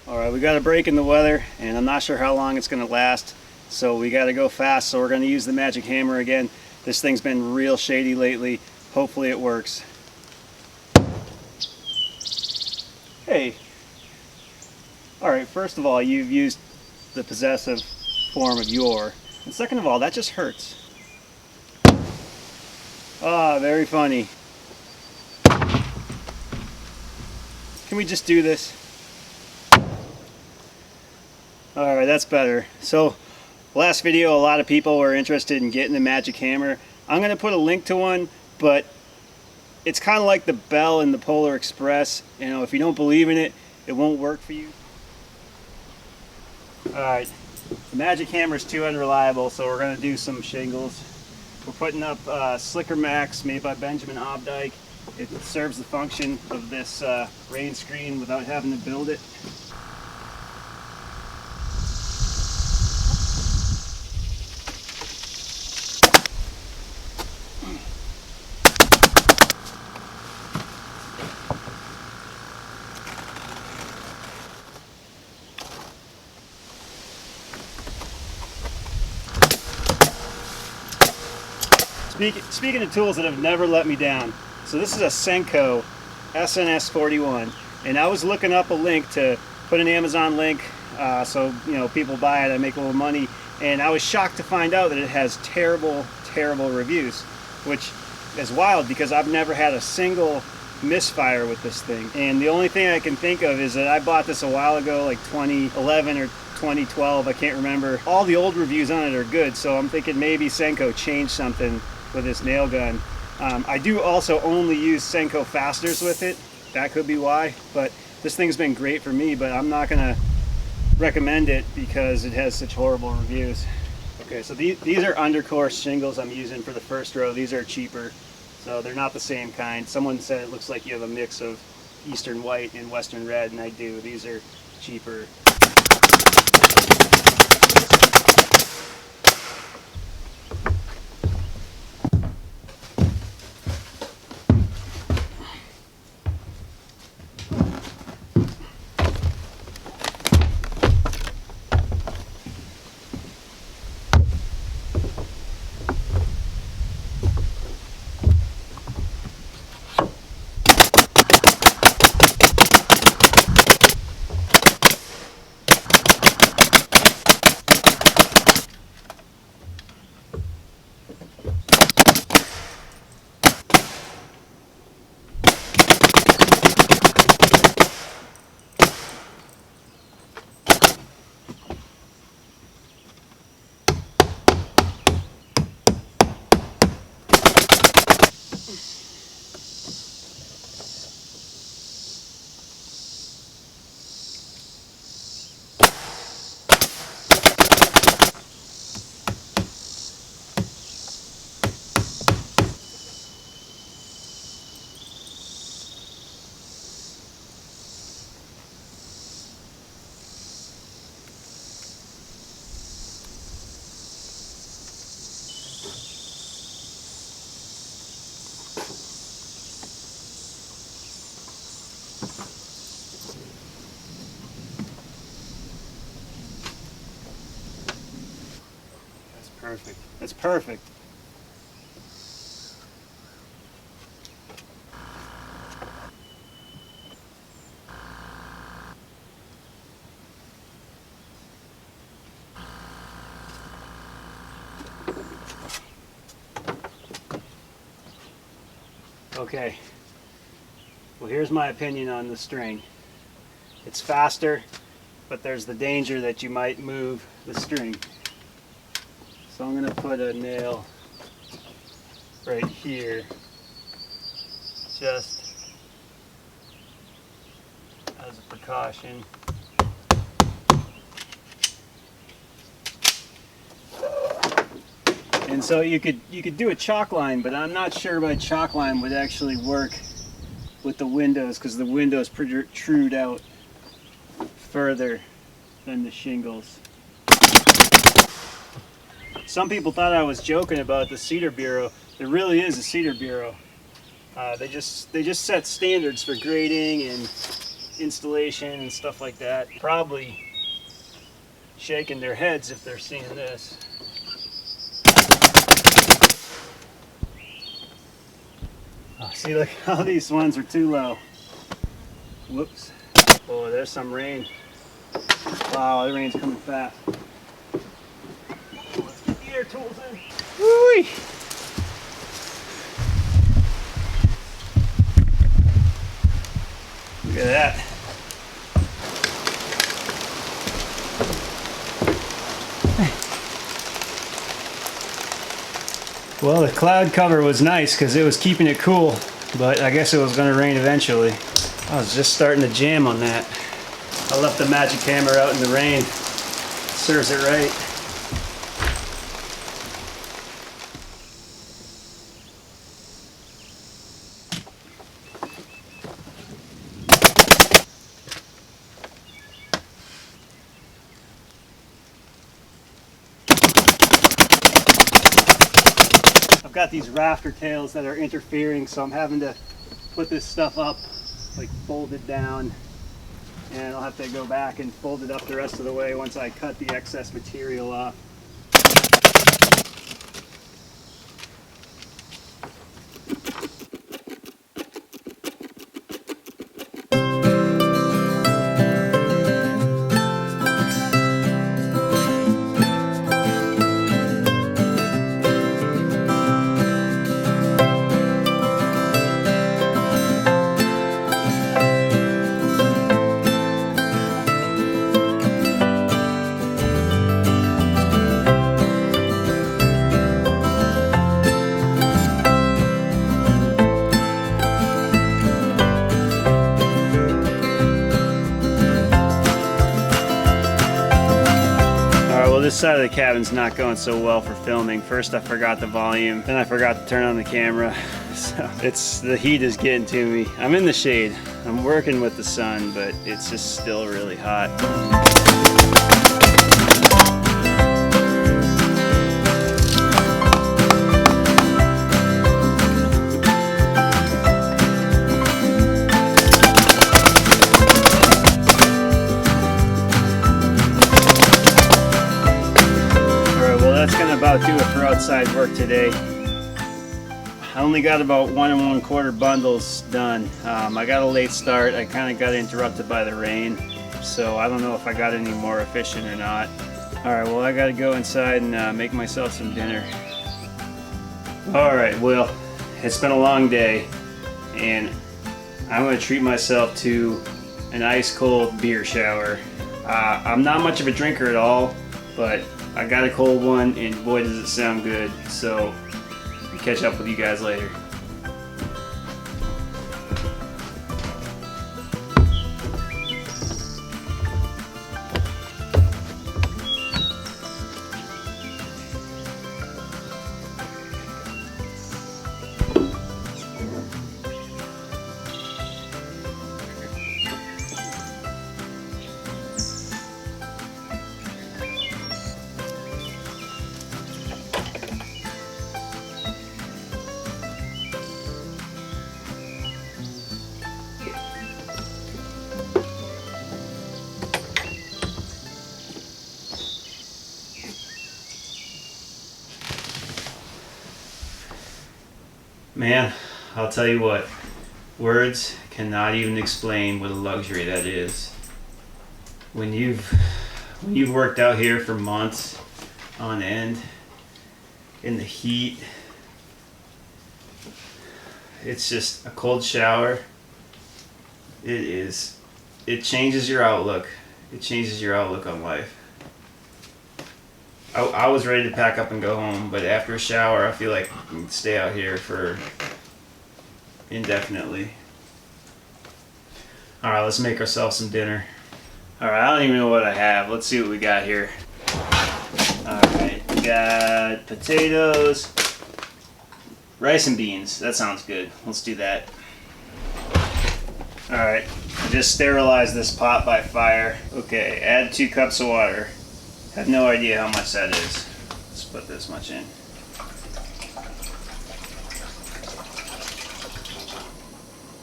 Alright, we got a break in the weather and I'm not sure how long it's going to last, so we got to go fast, so we're going to use the magic hammer again. This thing's been real shady lately. Hopefully it works. Hey. Alright, first of all, you've used the possessive form of your, and second of all, that just hurts. Ah, very funny. Can we just do this? Alright, that's better. So, last video, a lot of people were interested in getting the magic hammer. I'm going to put a link to one, but it's kind of like the bell in the Polar Express. You know, if you don't believe in it, it won't work for you. Alright, the magic hammer is too unreliable, so we're going to do some shingles. We're putting up Slicker Max made by Benjamin Obdyke. It serves the function of this rain screen without having to build it. Speaking of tools that have never let me down, so this is a Senko SNS41, and I was looking up a link to put an Amazon link, so you know, people buy it, I make a little money, and I was shocked to find out that it has terrible reviews, which is wild because I've never had a single misfire with this thing. And the only thing I can think of is that I bought this a while ago, like 2011 or 2012, I can't remember. All the old reviews on it are good, so I'm thinking maybe Senko changed something with this nail gun. I do also only use Senko fasteners with it. That could be why, but this thing's been great for me, but I'm not gonna recommend it because it has such horrible reviews. Okay, so these are undercourse shingles I'm using for the first row. These are cheaper, so they're not the same kind. Someone said it looks like you have a mix of Eastern white and Western red, and I do. These are cheaper. Perfect. That's perfect. Okay. Well, here's my opinion on the string. It's faster, but there's the danger that you might move the string. So I'm going to put a nail right here, just as a precaution. And so you could do a chalk line, but I'm not sure my chalk line would actually work with the windows because the windows protrude out further than the shingles. Some people thought I was joking about the Cedar Bureau. There really is a Cedar Bureau. They just set standards for grading and installation and stuff like that. Probably shaking their heads if they're seeing this. Oh, see, look how these ones are too low. Whoops. Oh, there's some rain. Wow, the rain's coming fast. Let's get the air tools in. Woo-wee. Look at that. Well, the cloud cover was nice because it was keeping it cool, but I guess it was going to rain eventually. I was just starting to jam on that. I left the magic hammer out in the rain. Serves it right. I've got these rafter tails that are interfering, so I'm having to put this stuff up, like fold it down, and I'll have to go back and fold it up the rest of the way once I cut the excess material off. This side of the cabin's not going so well for filming. First I forgot the volume, then I forgot to turn on the camera. So the heat is getting to me. I'm in the shade. I'm working with the sun, but it's just still really hot. About do it for outside work today. I only got about 1 1/4 bundles done. I got a late start. I kind of got interrupted by the rain, so I don't know if I got any more efficient or not. Alright, well I gotta go inside and make myself some dinner. Alright, well, it's been a long day and I'm gonna treat myself to an ice cold beer shower. I'm not much of a drinker at all, but I got a cold one and boy does it sound good. So I'll catch up with you guys later. Man, I'll tell you what, words cannot even explain what a luxury that is. When you've worked out here for months on end in the heat, it's just a cold shower. It changes your outlook. It changes your outlook on life. I was ready to pack up and go home, but after a shower, I feel like I can stay out here for indefinitely. Alright, let's make ourselves some dinner. Alright, I don't even know what I have. Let's see what we got here. Alright, we got potatoes, rice and beans. That sounds good. Let's do that. Alright, I just sterilized this pot by fire. Okay, add 2 cups of water. I have no idea how much that is. Let's put this much in.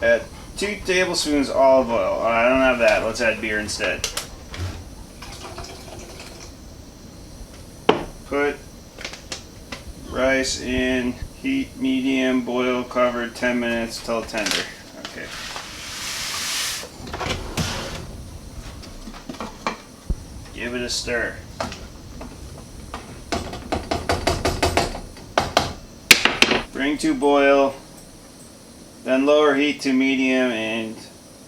Add 2 tablespoons olive oil. I don't have that. Let's add beer instead. Put rice in, heat medium, boil covered 10 minutes till tender. Okay. Give it a stir. Bring to boil, then lower heat to medium and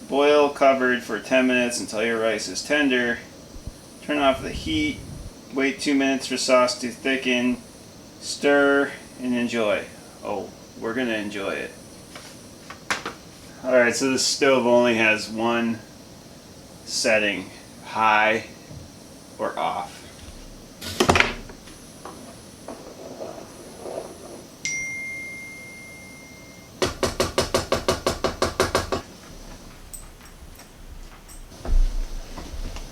boil covered for 10 minutes until your rice is tender. Turn off the heat, wait 2 minutes for sauce to thicken, stir, and enjoy. Oh, we're gonna enjoy it. Alright, so the stove only has one setting, high or off.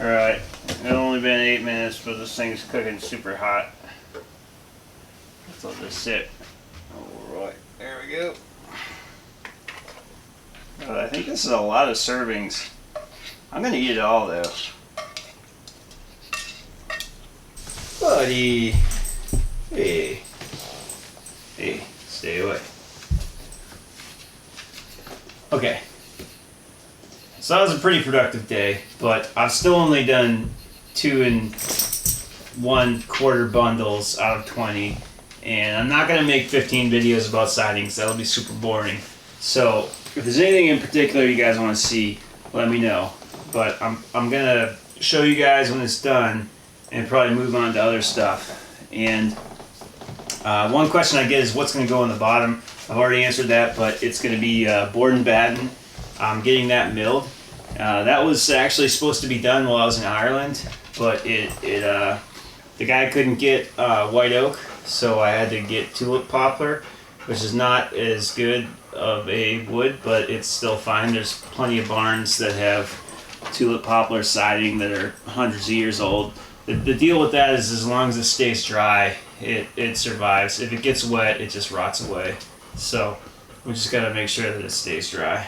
Alright, it's only been 8 minutes, but this thing's cooking super hot. Let's let this sit. Alright, there we go. I think this is a lot of servings. I'm gonna eat it all though. Buddy! Hey. Hey, stay away. Okay. So that was a pretty productive day, but I've still only done 2 1/4 bundles out of 20, and I'm not going to make 15 videos about sidings. That'll be super boring. So if there's anything in particular you guys want to see, let me know. But I'm going to show you guys when it's done and probably move on to other stuff. And one question I get is what's going to go on the bottom. I've already answered that, but it's going to be board and batten. I'm getting that milled. That was actually supposed to be done while I was in Ireland, but the guy couldn't get white oak, so I had to get tulip poplar, which is not as good of a wood, but it's still fine. There's plenty of barns that have tulip poplar siding that are hundreds of years old. The deal with that is as long as it stays dry, it survives. If it gets wet, it just rots away. So we just gotta make sure that it stays dry.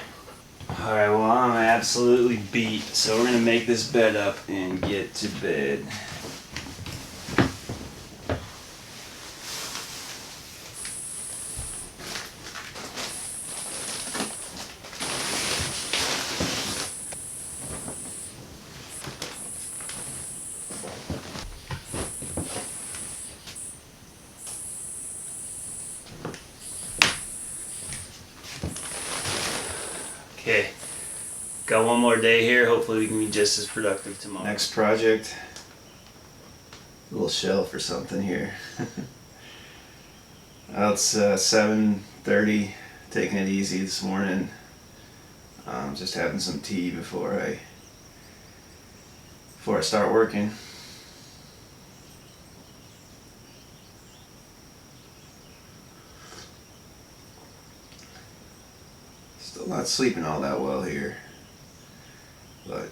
Alright, well I'm absolutely beat, so we're gonna make this bed up and get to bed. Okay, got one more day here. Hopefully we can be just as productive tomorrow. Next project, a little shelf or something here. Well, it's 7:30, taking it easy this morning. Just having some tea before I start working. Still not sleeping all that well here, but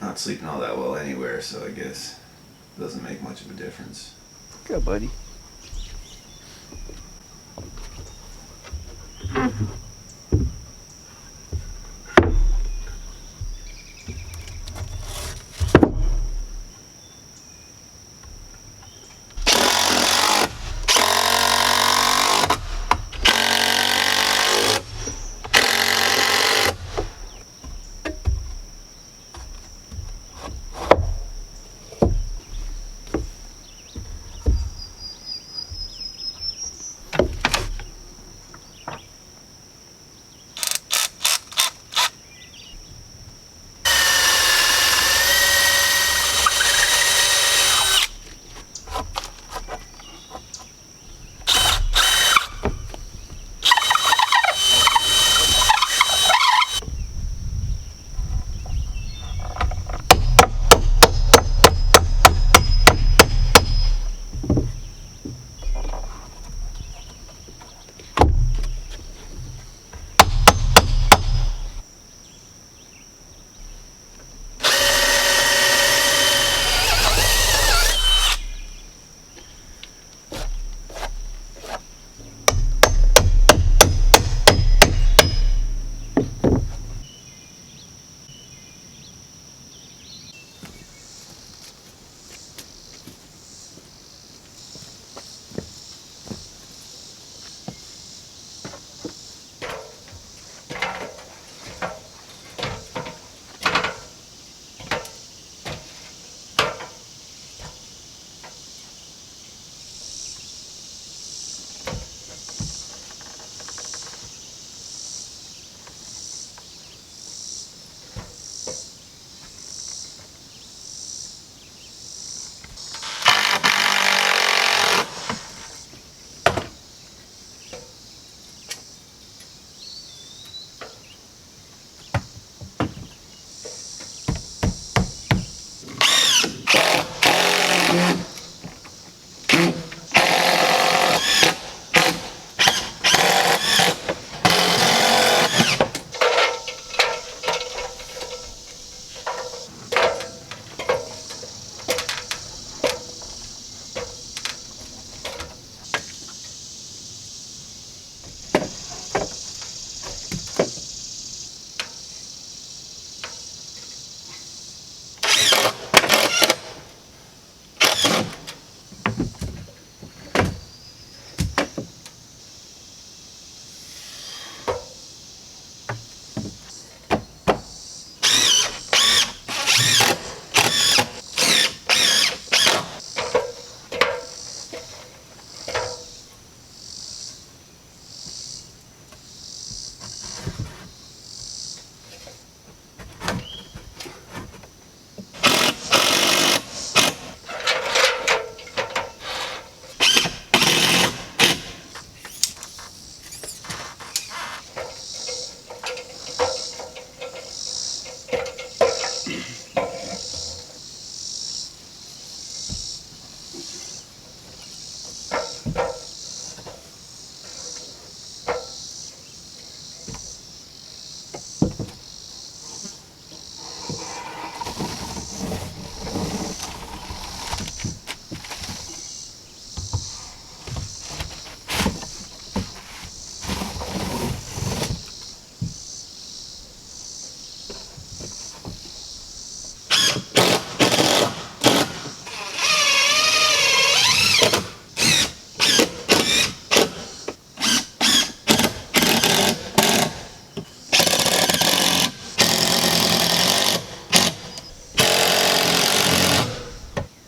not sleeping all that well anywhere, so I guess it doesn't make much of a difference. Good, buddy.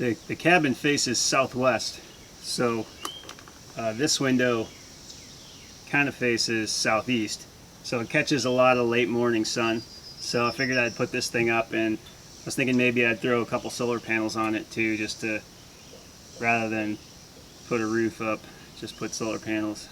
the cabin faces southwest, so this window kind of faces southeast, so it catches a lot of late morning sun. So I figured I'd put this thing up, and I was thinking maybe I'd throw a couple solar panels on it too, just to, rather than put a roof up, just put solar panels.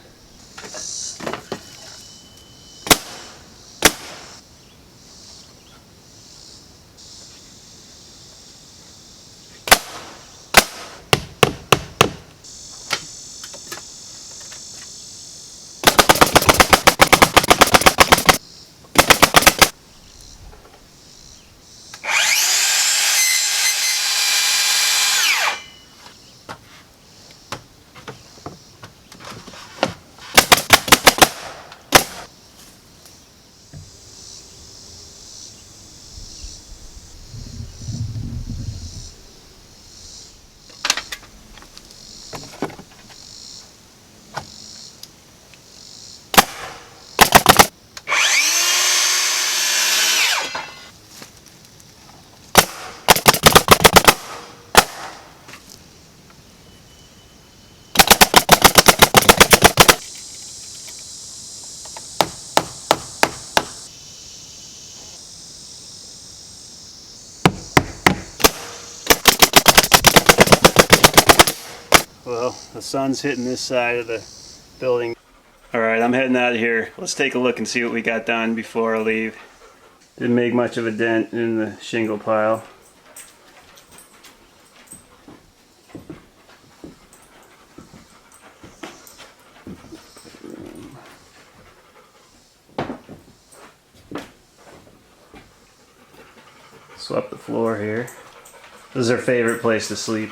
Well, the sun's hitting this side of the building. Alright, I'm heading out of here. Let's take a look and see what we got done before I leave. Didn't make much of a dent in the shingle pile. Swept the floor here. This is our favorite place to sleep.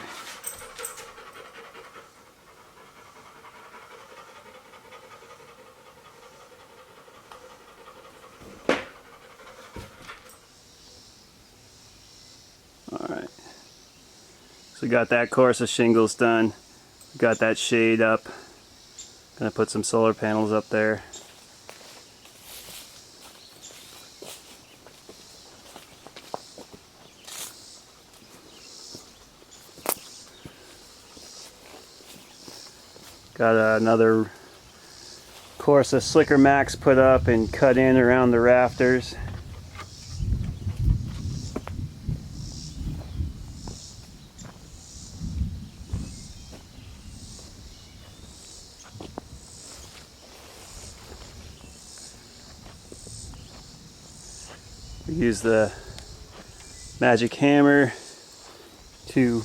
Alright, so we got that course of shingles done. We got that shade up. Gonna put some solar panels up there. Got another course of Slicker Max put up and cut in around the rafters. We use the magic hammer to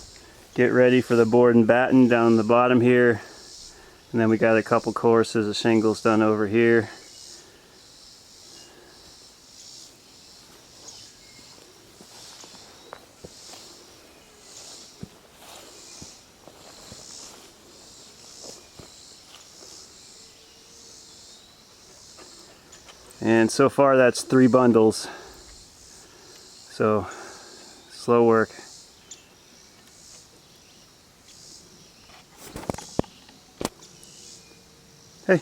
get ready for the board and batten down the bottom here. And then we got a couple courses of shingles done over here. And so far that's 3 bundles. So slow work. Hey.